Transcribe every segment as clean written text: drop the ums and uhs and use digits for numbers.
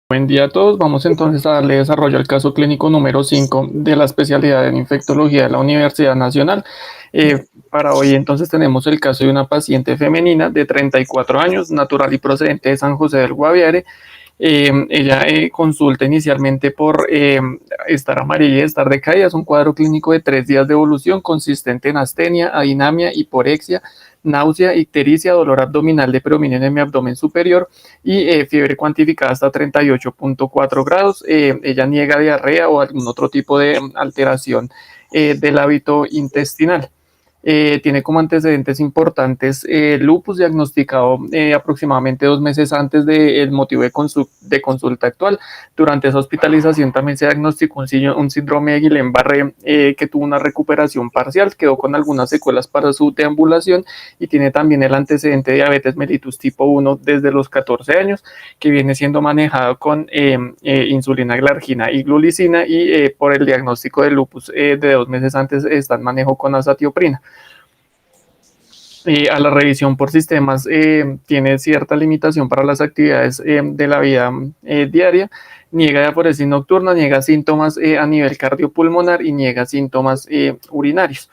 Buen día a todos. Vamos entonces a darle desarrollo al caso clínico número 5 de la especialidad en infectología de la Universidad Nacional. Para hoy entonces tenemos el caso de una paciente femenina de 34 años, natural y procedente de San José del Guaviare. Ella consulta inicialmente por estar amarilla y estar decaída. Es un cuadro clínico de 3 días de evolución consistente en astenia, adinamia, hiporexia, náusea, ictericia, dolor abdominal de predominio en mi abdomen superior y fiebre cuantificada hasta 38.4 grados. Ella niega diarrea o algún otro tipo de alteración del hábito intestinal. Tiene como antecedentes importantes lupus diagnosticado aproximadamente 2 meses antes del motivo de consulta actual. Durante esa hospitalización también se diagnosticó un síndrome de Guillain-Barré que tuvo una recuperación parcial, quedó con algunas secuelas para su deambulación y tiene también el antecedente de diabetes mellitus tipo 1 desde los 14 años, que viene siendo manejado con insulina, glargina y glulicina, y por el diagnóstico de lupus de 2 meses antes está en manejo con azatioprina. A la revisión por sistemas tiene cierta limitación para las actividades de la vida diaria, niega diaforesis nocturna, niega síntomas a nivel cardiopulmonar y niega síntomas urinarios.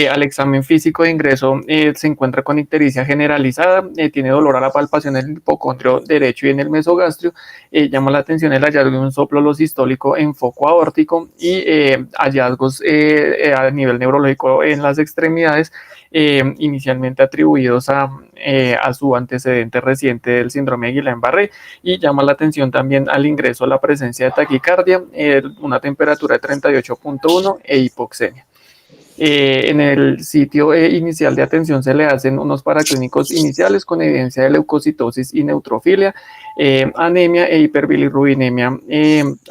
Al examen físico de ingreso se encuentra con ictericia generalizada, tiene dolor a la palpación en el hipocondrio derecho y en el mesogastrio. Llama la atención el hallazgo de un soplo sistólico en foco aórtico y hallazgos a nivel neurológico en las extremidades, inicialmente atribuidos a su antecedente reciente del síndrome de Guillain-Barré, y llama la atención también al ingreso la presencia de taquicardia, una temperatura de 38.1 e hipoxemia. En el sitio inicial de atención se le hacen unos paraclínicos iniciales con evidencia de leucocitosis y neutrofilia, anemia e hiperbilirrubinemia.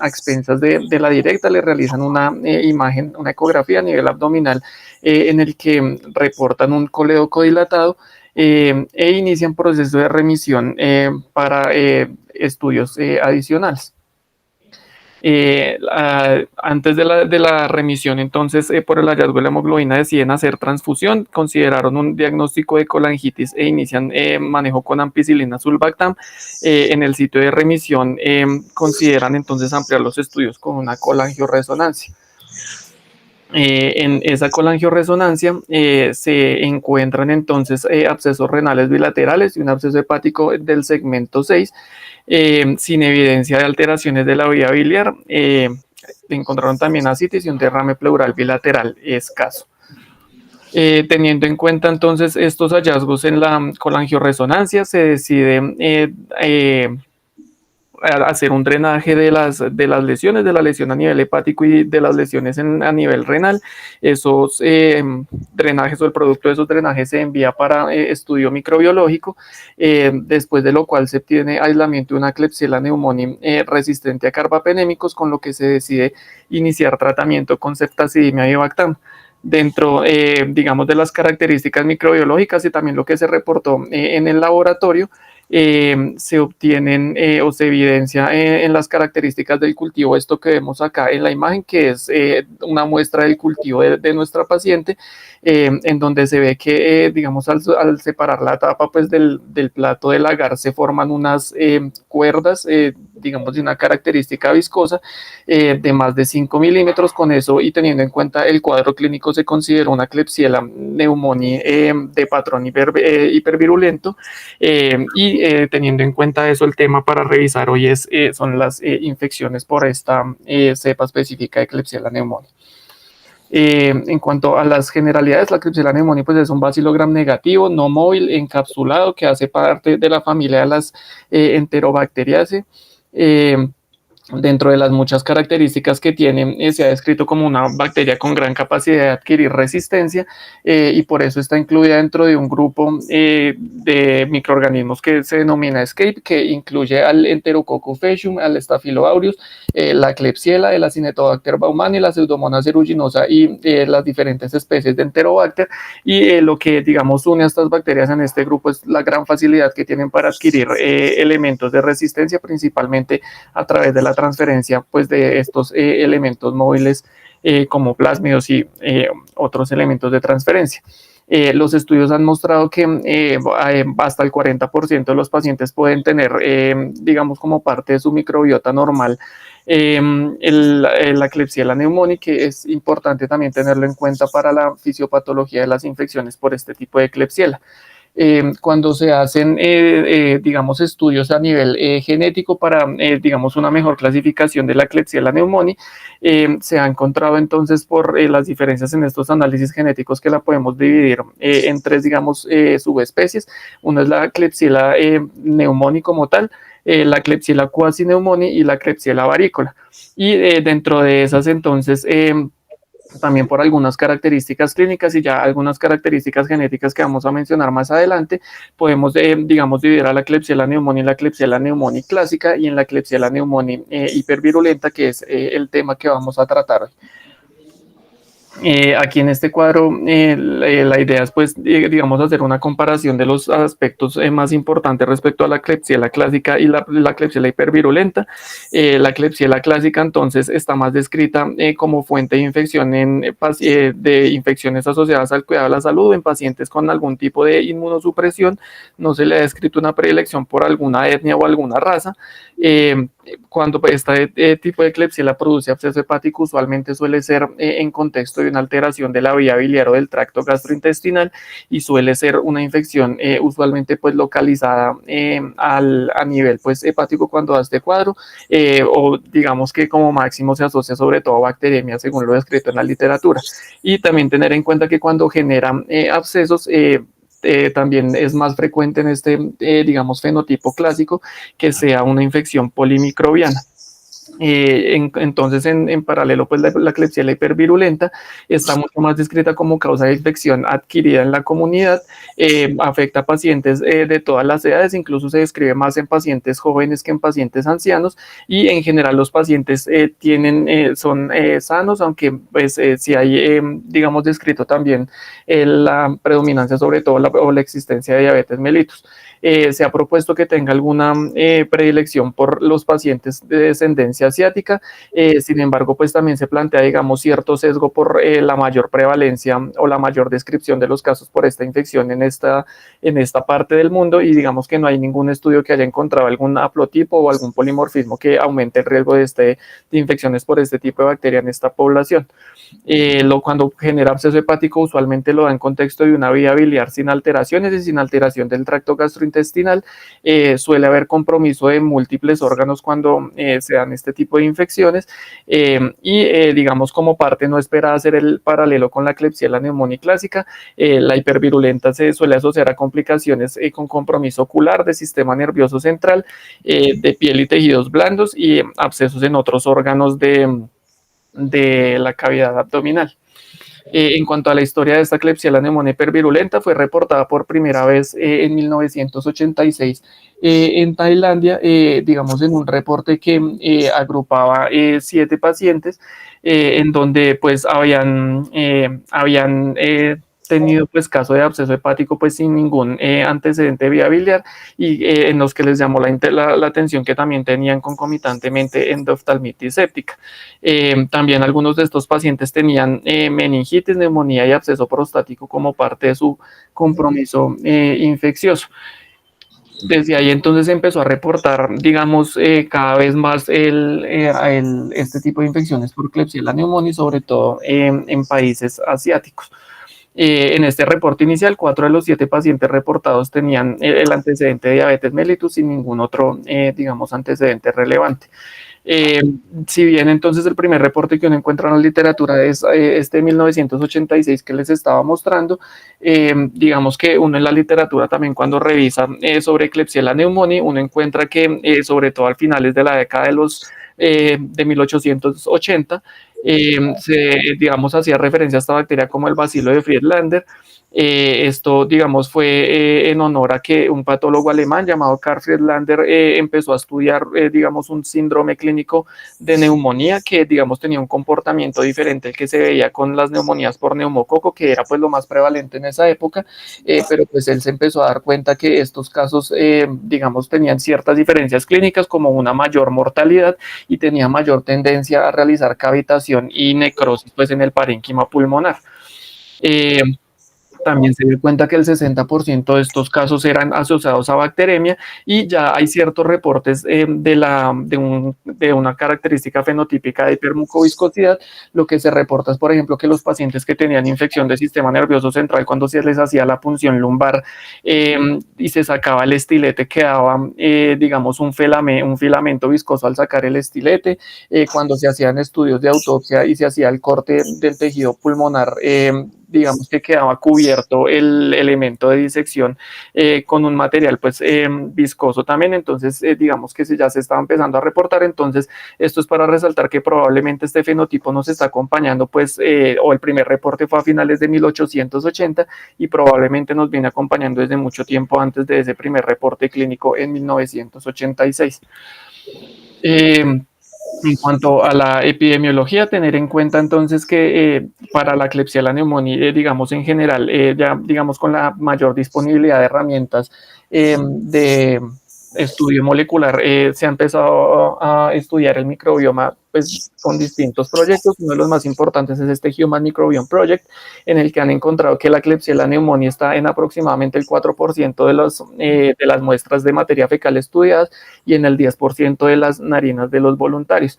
A expensas de la directa le realizan una imagen, una ecografía a nivel abdominal, en el que reportan un colédoco dilatado e inician proceso de remisión para estudios adicionales. Antes de la remisión, entonces, por el hallazgo de la hemoglobina, deciden hacer transfusión, consideraron un diagnóstico de colangitis e inician manejo con ampicilina sulbactam. En el sitio de remisión consideran entonces ampliar los estudios con una colangioresonancia. En esa colangioresonancia se encuentran entonces abscesos renales bilaterales y un absceso hepático del segmento 6, sin evidencia de alteraciones de la vía biliar. Encontraron también ascitis y un derrame pleural bilateral escaso. Teniendo en cuenta entonces estos hallazgos en la colangioresonancia, se decide hacer un drenaje de las lesiones, de la lesión a nivel hepático y de las lesiones a nivel renal. Esos drenajes o el producto de esos drenajes se envía para estudio microbiológico, después de lo cual se obtiene aislamiento de una Klebsiella pneumoniae resistente a carbapenémicos, con lo que se decide iniciar tratamiento con ceftazidimia y bactam. Dentro, digamos, de las características microbiológicas y también lo que se reportó en el laboratorio, se obtienen o se evidencia en las características del cultivo, esto que vemos acá en la imagen, que es una muestra del cultivo de nuestra paciente, en donde se ve que, digamos, al separar la tapa pues, del plato del agar, se forman unas cuerdas, digamos, de una característica viscosa de más de 5 milímetros. Con eso y teniendo en cuenta el cuadro clínico, se considera una Klebsiella pneumoniae de patrón hipervirulento, y teniendo en cuenta eso, el tema para revisar hoy son las infecciones por esta cepa específica de Klebsiella pneumoniae. En cuanto a las generalidades, la Klebsiella pneumoniae pues, es un bacilo gram negativo, no móvil, encapsulado, que hace parte de la familia de las Enterobacteriaceae. Dentro de las muchas características que tiene, se ha descrito como una bacteria con gran capacidad de adquirir resistencia, y por eso está incluida dentro de un grupo de microorganismos que se denomina ESCAPE, que incluye al Enterococcus faecium, al Staphyloaureus, la Klebsiella, el Acinetobacter baumannii, la Pseudomonas aeruginosa y las diferentes especies de Enterobacter. Y lo que, digamos, une a estas bacterias en este grupo es la gran facilidad que tienen para adquirir elementos de resistencia, principalmente a través de la transferencia pues, de estos elementos móviles como plásmidos y otros elementos de transferencia. Los estudios han mostrado que hasta el 40% de los pacientes pueden tener, digamos, como parte de su microbiota normal, la Klebsiella pneumoniae, que es importante también tenerlo en cuenta para la fisiopatología de las infecciones por este tipo de Klebsiella. Cuando se hacen, digamos, estudios a nivel genético para, digamos, una mejor clasificación de la Klebsiella pneumoniae, se ha encontrado entonces por las diferencias en estos análisis genéticos que la podemos dividir en tres, digamos, subespecies. Una es la Klebsiella pneumoniae como tal, la Klebsiella quasi-pneumoniae y la Klebsiella varicola. Y dentro de esas entonces también por algunas características clínicas y ya algunas características genéticas que vamos a mencionar más adelante, podemos, digamos, dividir a la Klebsiella pneumoniae en la Klebsiella pneumoniae clásica y en la Klebsiella pneumoniae hipervirulenta, que es el tema que vamos a tratar hoy. Aquí en este cuadro la idea es, pues, digamos, hacer una comparación de los aspectos más importantes respecto a la Klebsiella clásica y la Klebsiella hipervirulenta. La Klebsiella clásica entonces está más descrita como fuente de infección de infecciones asociadas al cuidado de la salud en pacientes con algún tipo de inmunosupresión. No se le ha descrito una predilección por alguna etnia o alguna raza. Cuando este tipo de Klebsiella produce absceso hepático, usualmente suele ser en contexto de una alteración de la vía biliar o del tracto gastrointestinal y suele ser una infección usualmente pues localizada a nivel pues hepático cuando da este cuadro, o digamos que como máximo se asocia sobre todo a bacteremia según lo descrito en la literatura. Y también tener en cuenta que cuando genera abscesos, también es más frecuente en este, digamos, fenotipo clásico que sea una infección polimicrobiana. Entonces, en paralelo, pues la Klebsiella hipervirulenta está mucho más descrita como causa de infección adquirida en la comunidad, afecta a pacientes de todas las edades, incluso se describe más en pacientes jóvenes que en pacientes ancianos, y en general los pacientes son sanos, aunque pues sí hay, digamos, descrito también la predominancia sobre todo o la existencia de diabetes mellitus. Se ha propuesto que tenga alguna predilección por los pacientes de descendencia asiática, sin embargo, pues también se plantea, digamos, cierto sesgo por la mayor prevalencia o la mayor descripción de los casos por esta infección en esta parte del mundo, y digamos que no hay ningún estudio que haya encontrado algún haplotipo o algún polimorfismo que aumente el riesgo de infecciones por este tipo de bacteria en esta población. Cuando genera absceso hepático, usualmente lo da en contexto de una vía biliar sin alteraciones y sin alteración del tracto gastrointestinal. Suele haber compromiso de múltiples órganos cuando se dan este tipo de infecciones, y digamos, como parte no esperada hacer el paralelo con la Klebsiella pneumoniae clásica, la hipervirulenta se suele asociar a complicaciones con compromiso ocular, de sistema nervioso central, de piel y tejidos blandos, y abscesos en otros órganos de la cavidad abdominal. En cuanto a la historia de esta Klebsiella pneumoniae hipervirulenta, fue reportada por primera vez en 1986 en Tailandia, digamos, en un reporte que agrupaba 7 pacientes, en donde pues habían tenido pues caso de absceso hepático pues sin ningún antecedente de vía biliar, y en los que les llamó la atención que también tenían concomitantemente endoftalmitis séptica. También algunos de estos pacientes tenían meningitis, neumonía y absceso prostático como parte de su compromiso infeccioso. Desde ahí entonces empezó a reportar, digamos, cada vez más este tipo de infecciones por Klebsiella pneumoniae, sobre todo en países asiáticos. En este reporte inicial, 4 de los 7 pacientes reportados tenían el antecedente de diabetes mellitus sin ningún otro, digamos, antecedente relevante. Si bien entonces el primer reporte que uno encuentra en la literatura es este de 1986 que les estaba mostrando, digamos que uno en la literatura también, cuando revisa sobre Klebsiella pneumoniae, uno encuentra que sobre todo al finales de la década de 1880, digamos, hacía referencia a esta bacteria como el bacilo de Friedlander. Esto, digamos, fue en honor a que un patólogo alemán llamado Karl Friedlander empezó a estudiar, digamos, un síndrome clínico de neumonía que, digamos, tenía un comportamiento diferente al que se veía con las neumonías por neumococo, que era pues lo más prevalente en esa época, pero pues él se empezó a dar cuenta que estos casos, digamos, tenían ciertas diferencias clínicas, como una mayor mortalidad y tenía mayor tendencia a realizar cavitación y necrosis pues en el parénquima pulmonar. también se dio cuenta que el 60% de estos casos eran asociados a bacteremia y ya hay ciertos reportes de una característica fenotípica de hipermucoviscosidad. Lo que se reporta es, por ejemplo, que los pacientes que tenían infección del sistema nervioso central, cuando se les hacía la punción lumbar y se sacaba el estilete, quedaba, digamos, un filamento viscoso al sacar el estilete. Cuando se hacían estudios de autopsia y se hacía el corte del tejido pulmonar, digamos que quedaba cubierto el elemento de disección con un material pues viscoso también. Entonces digamos que ya se estaba empezando a reportar. Entonces esto es para resaltar que probablemente este fenotipo nos está acompañando pues o el primer reporte fue a finales de 1880 y probablemente nos viene acompañando desde mucho tiempo antes de ese primer reporte clínico en 1986. En cuanto a la epidemiología, tener en cuenta entonces que para la Klebsiella pneumoniae, digamos en general, ya digamos con la mayor disponibilidad de herramientas de estudio molecular, se ha empezado a estudiar el microbioma pues con distintos proyectos. Uno de los más importantes es este Human Microbiome Project, en el que han encontrado que la Klebsiella pneumoniae está en aproximadamente el 4% de las muestras de materia fecal estudiadas y en el 10% de las narinas de los voluntarios.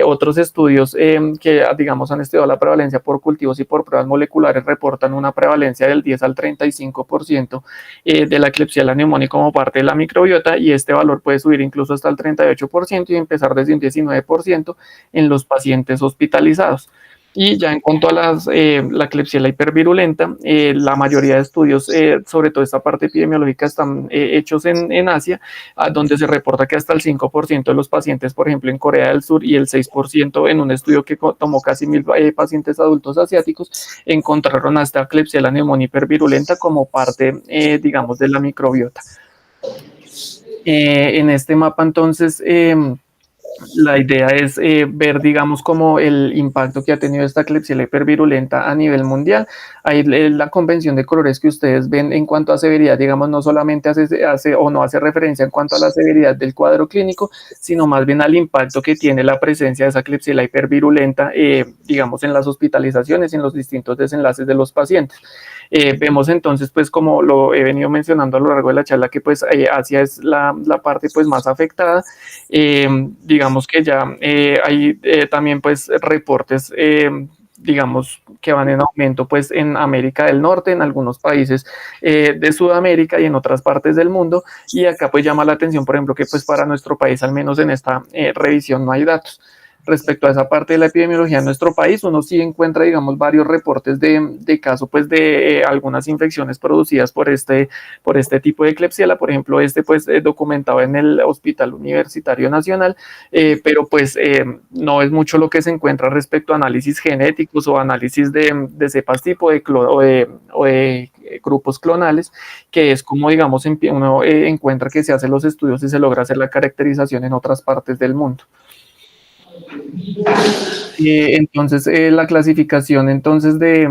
Otros estudios que, digamos, han estudiado la prevalencia por cultivos y por pruebas moleculares reportan una prevalencia del 10 al 35% de la Klebsiella pneumoniae como parte de la microbiota, y este valor puede subir incluso hasta el 38% y empezar desde un 19% en los pacientes hospitalizados. Y ya en cuanto a la Klebsiella hipervirulenta, la mayoría de estudios, sobre todo esta parte epidemiológica, están hechos en Asia, donde se reporta que hasta el 5% de los pacientes, por ejemplo, en Corea del Sur, y el 6% en un estudio que tomó casi 1.000 pacientes adultos asiáticos, encontraron hasta Klebsiella pneumoniae hipervirulenta como parte, digamos, de la microbiota. En este mapa, entonces, la idea es ver, digamos, como el impacto que ha tenido esta Klebsiella hipervirulenta a nivel mundial. Ahí la convención de colores que ustedes ven en cuanto a severidad, digamos, no solamente hace o no hace referencia en cuanto a la severidad del cuadro clínico, sino más bien al impacto que tiene la presencia de esa Klebsiella hipervirulenta, digamos, en las hospitalizaciones y en los distintos desenlaces de los pacientes. Vemos entonces, pues como lo he venido mencionando a lo largo de la charla, que pues Asia es la parte pues más afectada. Digamos que ya hay también pues reportes, digamos, que van en aumento pues en América del Norte, en algunos países de Sudamérica y en otras partes del mundo. Y acá pues llama la atención, por ejemplo, que pues para nuestro país, al menos en esta revisión, no hay datos. Respecto a esa parte de la epidemiología en nuestro país, uno sí encuentra, digamos, varios reportes de caso, pues, de algunas infecciones producidas por este tipo de Klebsiella. Por ejemplo, pues, documentado en el Hospital Universitario Nacional, pero, pues, no es mucho lo que se encuentra respecto a análisis genéticos o análisis de cepas tipo o de grupos clonales, que es como, digamos, uno encuentra que se hacen los estudios y se logra hacer la caracterización en otras partes del mundo. Entonces, la clasificación entonces de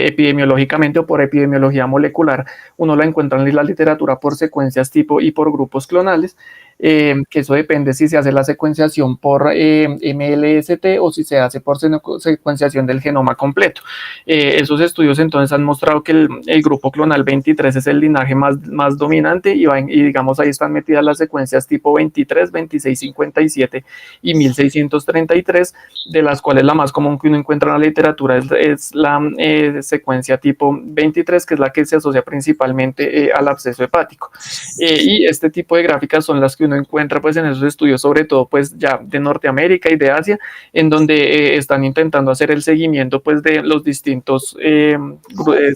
epidemiológicamente o por epidemiología molecular, uno la encuentra en la literatura por secuencias tipo y por grupos clonales, que eso depende si se hace la secuenciación por MLST o si se hace por secuenciación del genoma completo. Esos estudios entonces han mostrado que el grupo clonal 23 es el linaje más dominante y digamos ahí están metidas las secuencias tipo 23, 26, 57 y 1633, de las cuales la más común que uno encuentra en la literatura es la secuencia tipo 23, que es la que se asocia principalmente al absceso hepático. Y este tipo de gráficas son las que uno encuentra pues en esos estudios, sobre todo pues ya de Norteamérica y de Asia, en donde están intentando hacer el seguimiento pues de los distintos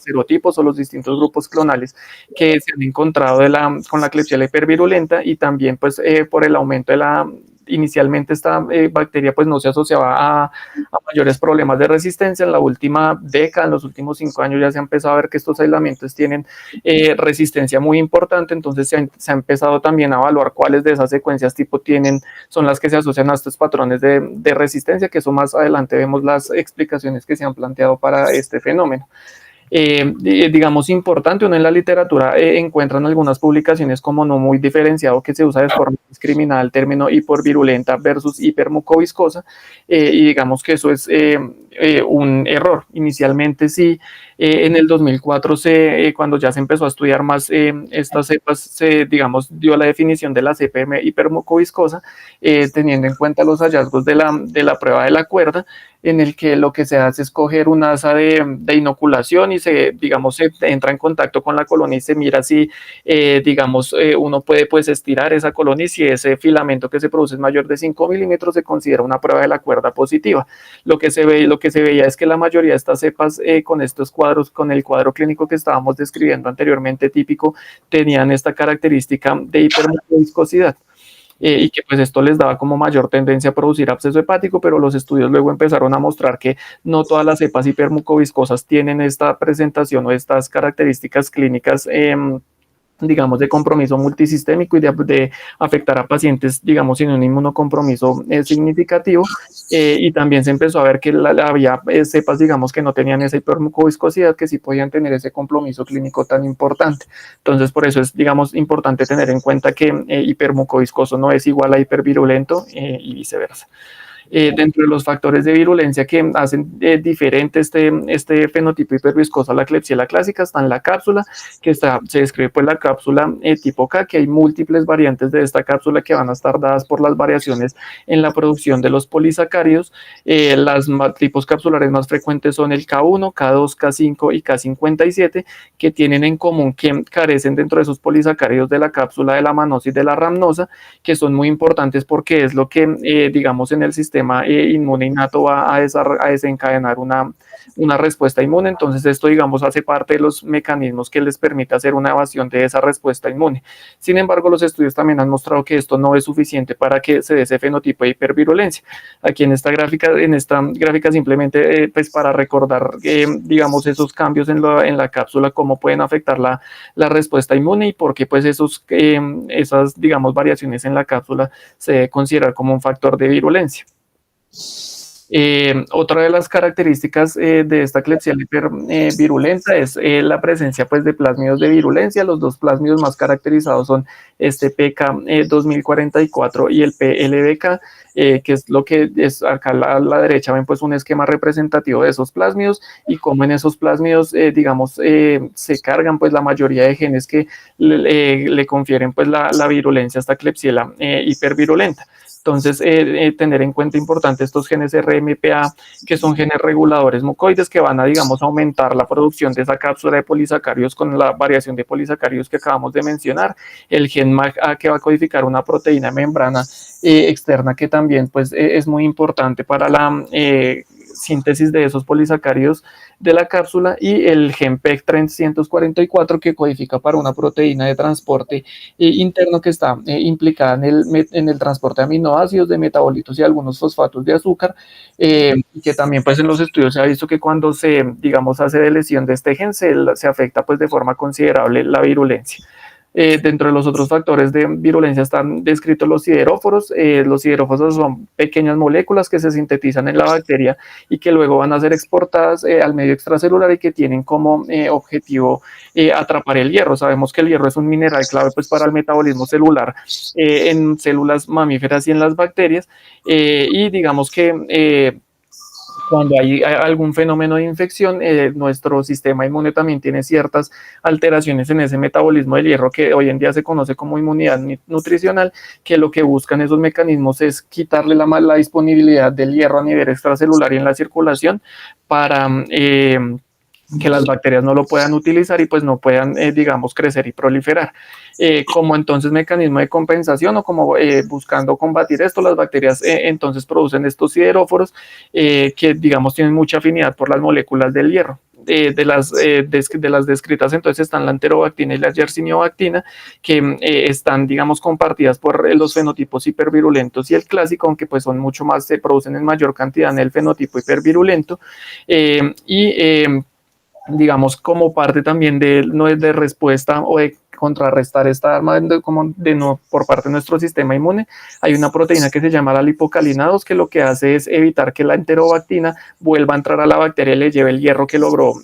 serotipos o los distintos grupos clonales que se han encontrado con la Klebsiella hipervirulenta, y también pues por el aumento de inicialmente esta bacteria pues no se asociaba a mayores problemas de resistencia. En la última década, en los últimos 5 años, ya se ha empezado a ver que estos aislamientos tienen resistencia muy importante. Entonces se ha empezado también a evaluar cuáles de esas secuencias tipo son las que se asocian a estos patrones de resistencia, que eso más adelante vemos las explicaciones que se han planteado para este fenómeno. digamos, importante. Uno en la literatura encuentran algunas publicaciones como no muy diferenciado que se usa de forma discriminada el término hipervirulenta versus hipermucoviscosa, y digamos que eso es un error. Inicialmente sí, en el 2004, cuando ya se empezó a estudiar más estas cepas, se, digamos, dio la definición de la cepa hipermucoviscosa, teniendo en cuenta los hallazgos de la prueba de la cuerda, en el que lo que se hace es coger un asa de inoculación y digamos, se entra en contacto con la colonia y se mira si, digamos, uno puede pues estirar esa colonia, y si ese filamento que se produce es mayor de 5 milímetros, se considera una prueba de la cuerda positiva. Lo que se veía es que la mayoría de estas cepas, con estos cuadros, con el cuadro clínico que estábamos describiendo anteriormente típico, tenían esta característica de hipermucoviscosidad. Y que pues esto les daba como mayor tendencia a producir absceso hepático, pero los estudios luego empezaron a mostrar que no todas las cepas hipermucoviscosas tienen esta presentación o estas características clínicas, digamos, de compromiso multisistémico y de afectar a pacientes, digamos, sin un inmunocompromiso significativo. Y también se empezó a ver que había cepas, digamos, que no tenían esa hipermucoviscosidad, que sí podían tener ese compromiso clínico tan importante. Entonces, por eso es, digamos, importante tener en cuenta que hipermucoviscoso no es igual a hipervirulento, y viceversa. Dentro de los factores de virulencia que hacen diferente este fenotipo hiperviscoso a la Klebsiella clásica está en la cápsula, que se describe pues la cápsula tipo K, que hay múltiples variantes de esta cápsula que van a estar dadas por las variaciones en la producción de los polisacáridos. Los tipos capsulares más frecuentes son el K1, K2, K5 y K57, que tienen en común que carecen dentro de esos polisacáridos de la cápsula de la manosa y de la rhamnosa, que son muy importantes porque es lo que, digamos, en el sistema inmune innato va a desencadenar una respuesta inmune. Entonces esto, digamos, hace parte de los mecanismos que les permite hacer una evasión de esa respuesta inmune. Sin embargo, los estudios también han mostrado que esto no es suficiente para que se dé ese fenotipo de hipervirulencia. Aquí en esta gráfica simplemente pues para recordar, digamos, esos cambios en la cápsula, cómo pueden afectar la respuesta inmune y por qué pues esas, digamos, variaciones en la cápsula se debe considerar como un factor de virulencia. Otra de las características de esta Klebsiella hipervirulenta es la presencia pues, de plásmidos de virulencia. Los dos plásmidos más caracterizados son este PK2044 y el PLBK, que es lo que es acá a la derecha. Ven pues un esquema representativo de esos plásmidos y cómo en esos plásmidos, digamos, se cargan pues la mayoría de genes que le confieren pues la virulencia a esta Klebsiella hipervirulenta. Entonces, tener en cuenta importante estos genes RMPA, que son genes reguladores mucoides que van a, digamos, aumentar la producción de esa cápsula de polisacáridos con la variación de polisacáridos que acabamos de mencionar. El gen MAGA, que va a codificar una proteína de membrana externa que también pues, es muy importante para la síntesis de esos polisacáridos de la cápsula, y el gen PEC344 que codifica para una proteína de transporte interno que está implicada en el transporte de aminoácidos, de metabolitos y algunos fosfatos de azúcar, y que también pues en los estudios se ha visto que cuando se, digamos, hace de lesión de este gen se afecta pues de forma considerable la virulencia. Dentro de los otros factores de virulencia están descritos los sideróforos. Los sideróforos son pequeñas moléculas que se sintetizan en la bacteria y que luego van a ser exportadas al medio extracelular y que tienen como objetivo atrapar el hierro. Sabemos que el hierro es un mineral clave pues, para el metabolismo celular en células mamíferas y en las bacterias, y digamos que cuando hay algún fenómeno de infección, nuestro sistema inmune también tiene ciertas alteraciones en ese metabolismo del hierro que hoy en día se conoce como inmunidad nutricional, que lo que buscan esos mecanismos es quitarle la disponibilidad del hierro a nivel extracelular y en la circulación para que las bacterias no lo puedan utilizar y pues no puedan, digamos, crecer y proliferar. Como entonces mecanismo de compensación o como buscando combatir esto, las bacterias entonces producen estos sideróforos que, digamos, tienen mucha afinidad por las moléculas del hierro. De las descritas entonces están la enterobactina y la yersinobactina, que están, digamos, compartidas por los fenotipos hipervirulentos y el clásico, aunque pues son mucho más, se producen en mayor cantidad en el fenotipo hipervirulento, digamos, como parte también no es de respuesta o de contrarrestar esta arma por parte de nuestro sistema inmune, hay una proteína que se llama la lipocalina 2, que lo que hace es evitar que la enterobactina vuelva a entrar a la bacteria y le lleve el hierro que logró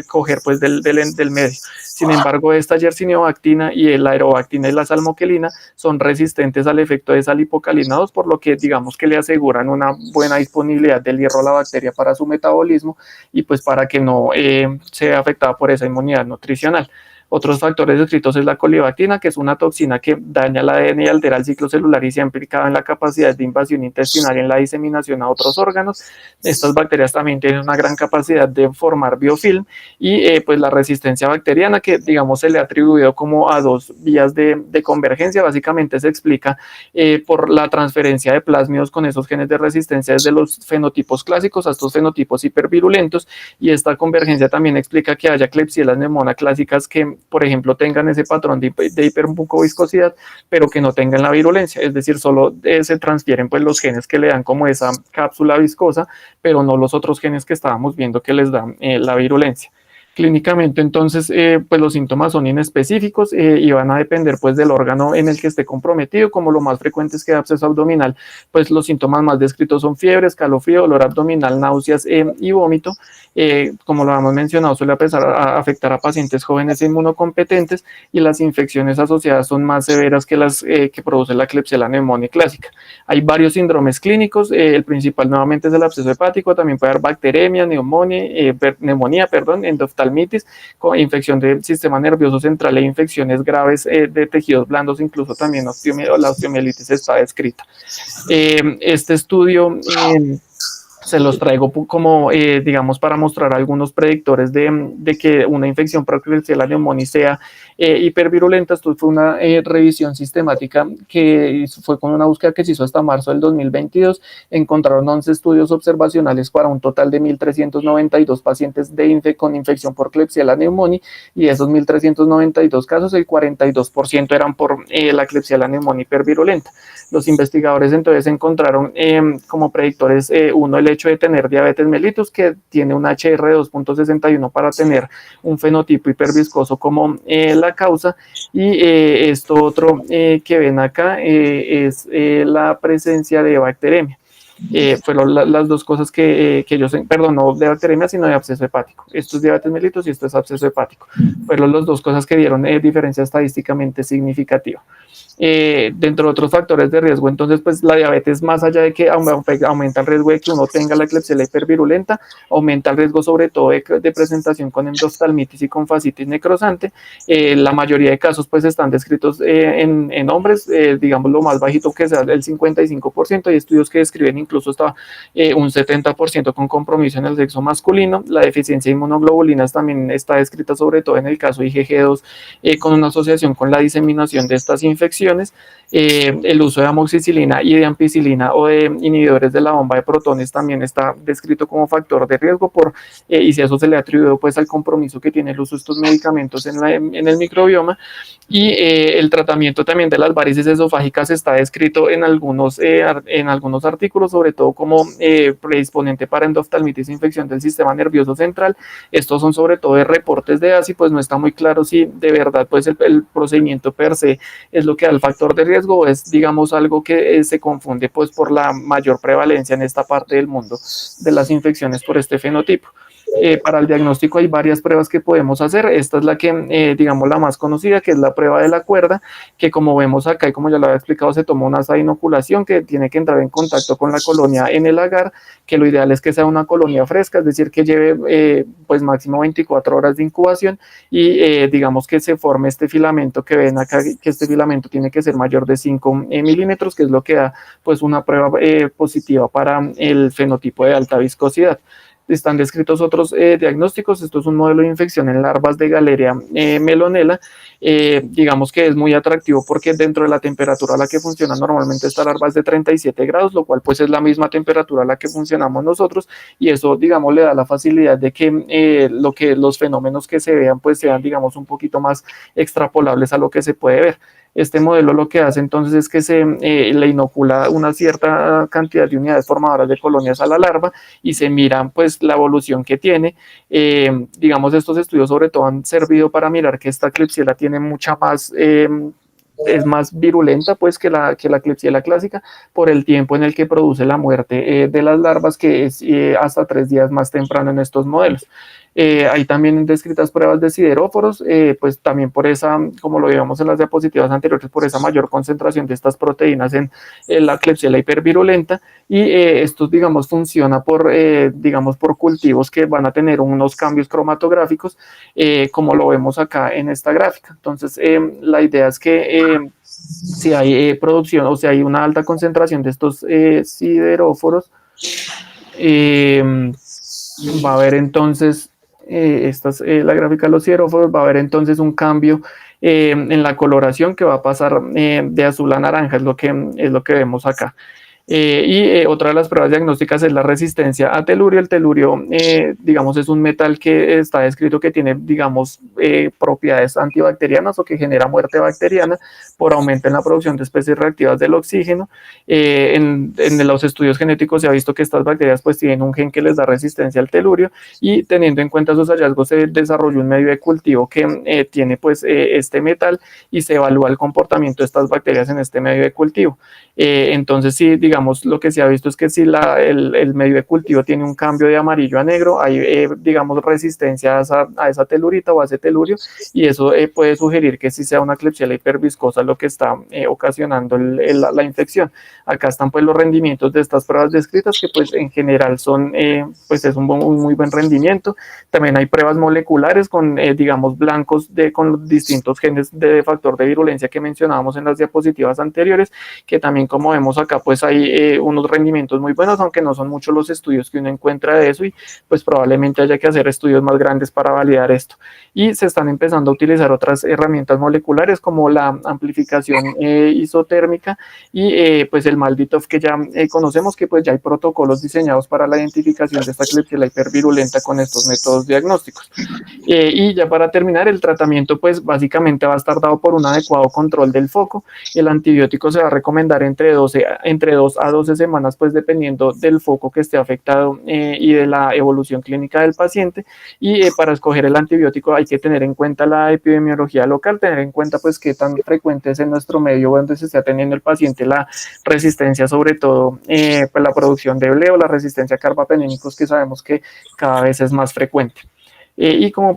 coger pues del medio. Sin embargo, esta yersiniobactina y la aerobactina y la salmoquelina son resistentes al efecto de esa lipocalina 2, por lo que digamos que le aseguran una buena disponibilidad del hierro a la bacteria para su metabolismo y pues para que no sea afectada por esa inmunidad nutricional. Otros factores descritos es la colibactina, que es una toxina que daña el ADN y altera el ciclo celular y se ha implicado en la capacidad de invasión intestinal y en la diseminación a otros órganos. Estas bacterias también tienen una gran capacidad de formar biofilm y pues la resistencia bacteriana, que digamos se le ha atribuido como a dos vías de convergencia, básicamente se explica por la transferencia de plásmidos con esos genes de resistencia desde los fenotipos clásicos a estos fenotipos hipervirulentos, y esta convergencia también explica que haya Klebsiella pneumoniae clásicas que por ejemplo, tengan ese patrón de hipermucoviscosidad, pero que no tengan la virulencia, es decir, solo se transfieren pues los genes que le dan como esa cápsula viscosa, pero no los otros genes que estábamos viendo que les dan la virulencia. Clínicamente, entonces, pues los síntomas son inespecíficos y van a depender pues del órgano en el que esté comprometido. Como lo más frecuente es que absceso abdominal, pues los síntomas más descritos son fiebre, escalofrío, dolor abdominal, náuseas y vómito. Como lo hemos mencionado, suele empezar a afectar a pacientes jóvenes e inmunocompetentes, y las infecciones asociadas son más severas que las que produce la Klebsiella pneumoniae clásica. Hay varios síndromes clínicos, el principal nuevamente es el absceso hepático, también puede haber bacteremia, neumonía, endoftalmitis, con infección del sistema nervioso central e infecciones graves de tejidos blandos, incluso también la osteomielitis está descrita. Este estudio se los traigo como, digamos, para mostrar algunos predictores de que una infección por Klebsiella pneumoniae sea hipervirulenta. Esto fue una revisión sistemática que fue con una búsqueda que se hizo hasta marzo del 2022. Encontraron 11 estudios observacionales para un total de 1.392 pacientes con infección por Klebsiella pneumoniae, y de esos 1.392 casos, el 42% eran por la Klebsiella pneumoniae hipervirulenta. Los investigadores entonces encontraron como predictores, uno, el hecho de tener diabetes mellitus, que tiene un HR de 2.61 para tener un fenotipo hiperviscoso como la causa, y esto otro que ven acá es la presencia de bacteremia. Fueron las dos cosas que ellos, perdón, no de bacteremia, sino de absceso hepático. Esto es diabetes mellitus y esto es absceso hepático. Fueron las dos cosas que dieron diferencia estadísticamente significativa. Dentro de otros factores de riesgo, entonces, pues la diabetes, más allá de que aumenta el riesgo de que uno tenga la Klebsiella hipervirulenta, aumenta el riesgo sobre todo de presentación con endoftalmitis y con fascitis necrosante. La mayoría de casos pues están descritos en hombres, digamos lo más bajito que sea el 55%, hay estudios que describen incluso hasta un 70% con compromiso en el sexo masculino. La deficiencia de inmunoglobulinas también está descrita sobre todo en el caso IgG2, con una asociación con la diseminación de estas infecciones. El uso de amoxicilina y de ampicilina o de inhibidores de la bomba de protones también está descrito como factor de riesgo y si eso se le ha atribuido pues al compromiso que tiene el uso de estos medicamentos en el microbioma. Y el tratamiento también de las varices esofágicas está descrito en algunos artículos, sobre todo como predisponente para endoftalmitis e infección del sistema nervioso central. Estos son sobre todo de reportes de ASI, pues no está muy claro si de verdad pues el procedimiento per se es lo que da el factor de riesgo, o es digamos algo que se confunde pues por la mayor prevalencia en esta parte del mundo de las infecciones por este fenotipo. Para el diagnóstico hay varias pruebas que podemos hacer. Esta es la que, digamos, la más conocida, que es la prueba de la cuerda, que como vemos acá y como ya lo había explicado, se toma una asa de inoculación que tiene que entrar en contacto con la colonia en el agar, que lo ideal es que sea una colonia fresca, es decir, que lleve pues máximo 24 horas de incubación, y digamos que se forme este filamento que ven acá, que este filamento tiene que ser mayor de 5 milímetros, que es lo que da pues una prueba positiva para el fenotipo de alta viscosidad. Están descritos otros diagnósticos. Esto es un modelo de infección en larvas de Galeria melonela. Digamos que es muy atractivo porque dentro de la temperatura a la que funciona normalmente esta larva es de 37 grados, lo cual pues es la misma temperatura a la que funcionamos nosotros, y eso digamos le da la facilidad de que los fenómenos que se vean pues sean digamos un poquito más extrapolables a lo que se puede ver. Este modelo lo que hace entonces es que se le inocula una cierta cantidad de unidades formadoras de colonias a la larva y se miran pues pues la evolución que tiene. Digamos, estos estudios sobre todo han servido para mirar que esta Klebsiella tiene mucha más... es más virulenta pues que la Klebsiella clásica por el tiempo en el que produce la muerte de las larvas, que es hasta 3 días más temprano en estos modelos. Hay también descritas pruebas de sideróforos, pues también por esa, como lo veíamos en las diapositivas anteriores, por esa mayor concentración de estas proteínas en la Klebsiella hipervirulenta, y esto, digamos, funciona por, digamos, por cultivos que van a tener unos cambios cromatográficos, como lo vemos acá en esta gráfica. Entonces, la idea es que si hay producción o si hay una alta concentración de estos sideróforos, va a haber entonces, esta es la gráfica de los sideróforos, va a haber entonces un cambio en la coloración que va a pasar de azul a naranja, es lo que vemos acá. Otra de las pruebas diagnósticas es la resistencia a telurio. El telurio, digamos, es un metal que está descrito que tiene, digamos, propiedades antibacterianas o que genera muerte bacteriana por aumento en la producción de especies reactivas del oxígeno. En los estudios genéticos se ha visto que estas bacterias pues tienen un gen que les da resistencia al telurio, y teniendo en cuenta esos hallazgos se desarrolló un medio de cultivo que tiene pues este metal, y se evalúa el comportamiento de estas bacterias en este medio de cultivo. Entonces, sí, digamos, lo que se ha visto es que si el medio de cultivo tiene un cambio de amarillo a negro, hay, digamos, resistencia a esa telurita o a ese telurio, y eso puede sugerir que sí sea una Klebsiella hiperviscosa lo que está ocasionando la infección. Acá están pues los rendimientos de estas pruebas descritas, que pues en general son, pues es un muy buen rendimiento. También hay pruebas moleculares con, digamos, blancos con los distintos genes de factor de virulencia que mencionábamos en las diapositivas anteriores, que también, como vemos acá, pues hay unos rendimientos muy buenos, aunque no son muchos los estudios que uno encuentra de eso, y pues probablemente haya que hacer estudios más grandes para validar esto. Y se están empezando a utilizar otras herramientas moleculares como la amplificación isotérmica y pues el MALDI-TOF, que ya conocemos, que pues ya hay protocolos diseñados para la identificación de esta Klebsiella hipervirulenta con estos métodos diagnósticos. Y ya para terminar, el tratamiento pues básicamente va a estar dado por un adecuado control del foco. El antibiótico se va a recomendar entre 2 a 12 semanas, pues dependiendo del foco que esté afectado y de la evolución clínica del paciente. Y para escoger el antibiótico hay que tener en cuenta la epidemiología local, tener en cuenta pues qué tan frecuente es en nuestro medio donde se está teniendo el paciente la resistencia, sobre todo pues la producción de bleo, la resistencia a carbapenémicos, que sabemos que cada vez es más frecuente. Y como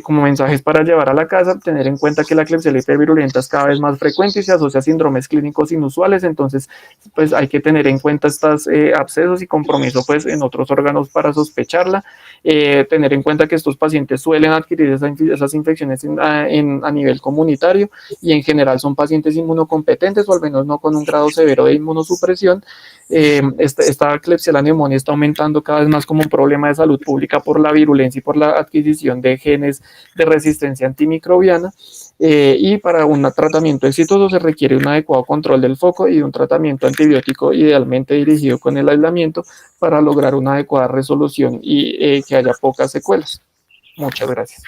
mensajes para llevar a la casa, tener en cuenta que la Klebsiella hipervirulenta es cada vez más frecuente y se asocia a síndromes clínicos inusuales. Entonces, pues hay que tener en cuenta estos abscesos y compromiso pues en otros órganos para sospecharla. Tener en cuenta que estos pacientes suelen adquirir esas infecciones a nivel comunitario, y en general son pacientes inmunocompetentes, o al menos no con un grado severo de inmunosupresión. Esta Klebsiella pneumoniae está aumentando cada vez más como un problema de salud pública por la virulencia y por la adquisición de genes de resistencia antimicrobiana. Y para un tratamiento exitoso se requiere un adecuado control del foco y un tratamiento antibiótico idealmente dirigido con el aislamiento para lograr una adecuada resolución y que haya pocas secuelas. Muchas gracias.